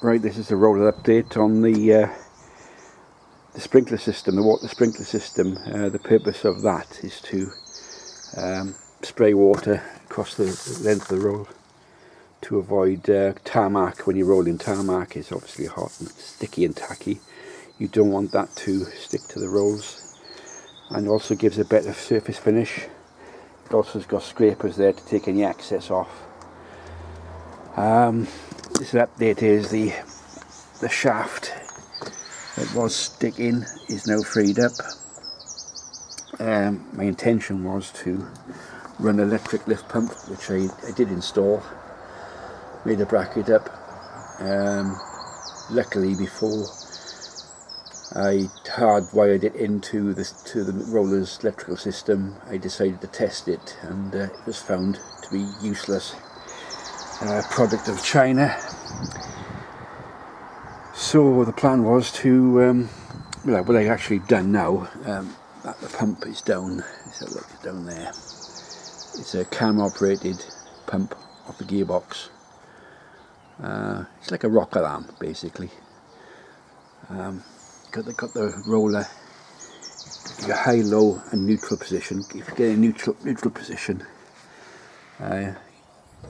Right, this is a roller update on the sprinkler system, the water sprinkler system. The purpose of that is to spray water across the length of the roll to avoid tarmac. When you're rolling tarmac, it's obviously hot and sticky and tacky. You don't want that to stick to the rolls, and also gives a better surface finish. It also has got scrapers there to take any excess off. This update is the shaft that was sticking is now freed up. My intention was to run an electric lift pump, which I did install, made a bracket up. Luckily, before I hardwired it into the roller's electrical system, I decided to test it, and it was found to be useless. Product of China. So the plan was to, well, what I've actually done now, that the pump is down. Let's have a look down there. It's a cam operated pump off the gearbox. It's like a rock alarm basically. Got the roller, your high, low and neutral position. If you get a neutral position,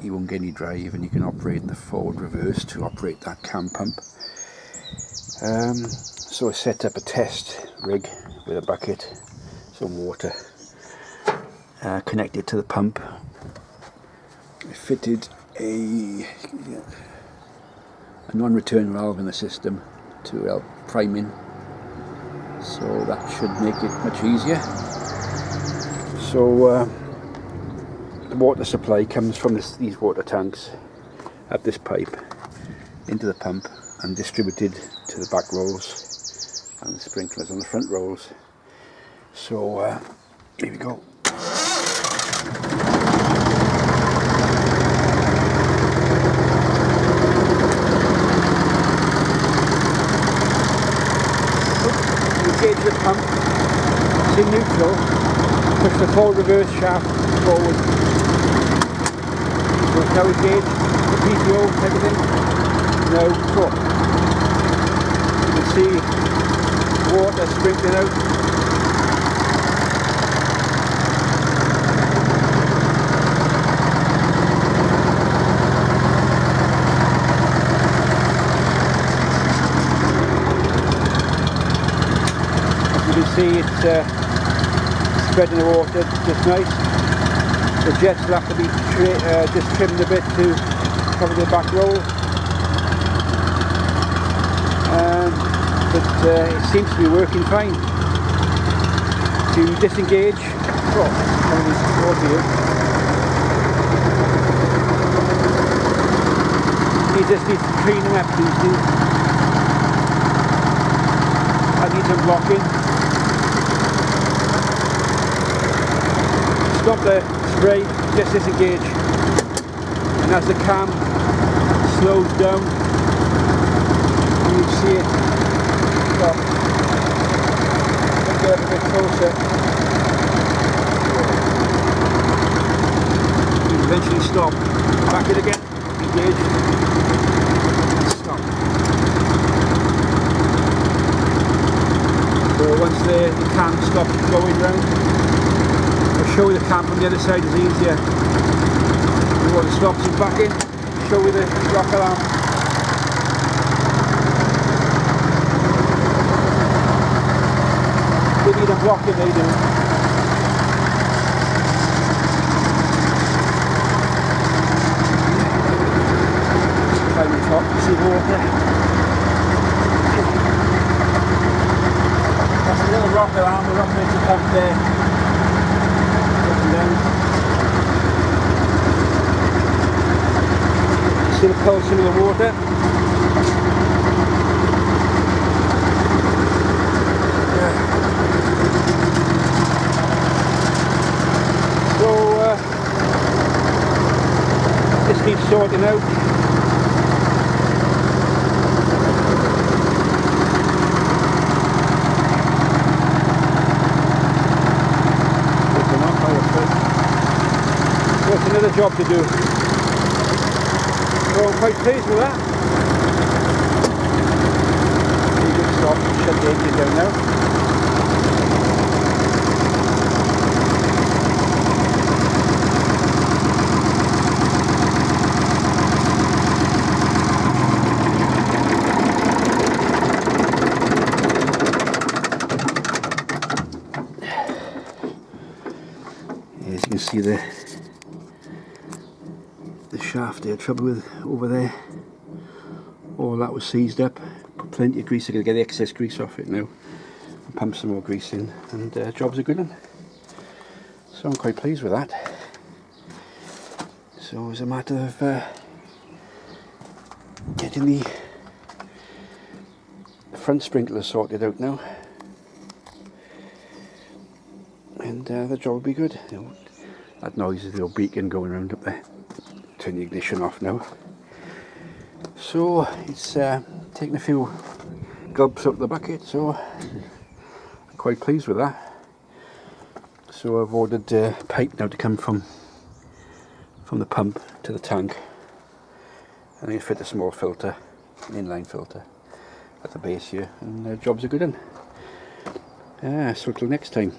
you won't get any drive, and you can operate in the forward reverse to operate that cam pump. So I set up a test rig with a bucket, some water, connected to the pump. I fitted a non-return valve in the system to help priming, so that should make it much easier. So the water supply comes from these water tanks up this pipe into the pump and distributed to the back rolls and the sprinklers on the front rolls. So here we go. Engage the pump, it's in neutral, push the forward reverse shaft forward. So it's now engaged, the PTO, everything, now cut. You can see water sprinkling out. You can see it's spreading the water just nice. The jets will have to be just trimmed a bit to cover the back roll, but it seems to be working fine. To disengage, he just needs cleaning up. That needs unblocking. Stop the spray, just disengage, and as the cam slows down, you see it stop. Let's get a bit closer. You eventually stop. Back it again, engage, and stop. So once the cam stops going round, I'll show you the cam from the other side, is easier. The water stops and back in, show you the rock alarm. They need a blocking, they do. Climb the top, you see the water. That's a little rock alarm, the rock makes a pump there. See the pulsing of the water. So this needs sorting out. What's another job to do? So I'm quite pleased with that. off and shut the engine down now. As you can see the shaft they had trouble with over there. All that was seized up. Put plenty of grease. I'm going to get the excess grease off it now and pump some more grease in, and job's a good one. So I'm quite pleased with that. So it's a matter of getting the front sprinkler sorted out now, and the job will be good. You know, that noise is the old beacon going around up there. Turn the ignition off now. So it's taken a few gulps up the bucket, so I'm quite pleased with that. So I've ordered pipe now to come from the pump to the tank, and I fit a small filter, an inline filter at the base here, and the job's a good one. So till next time.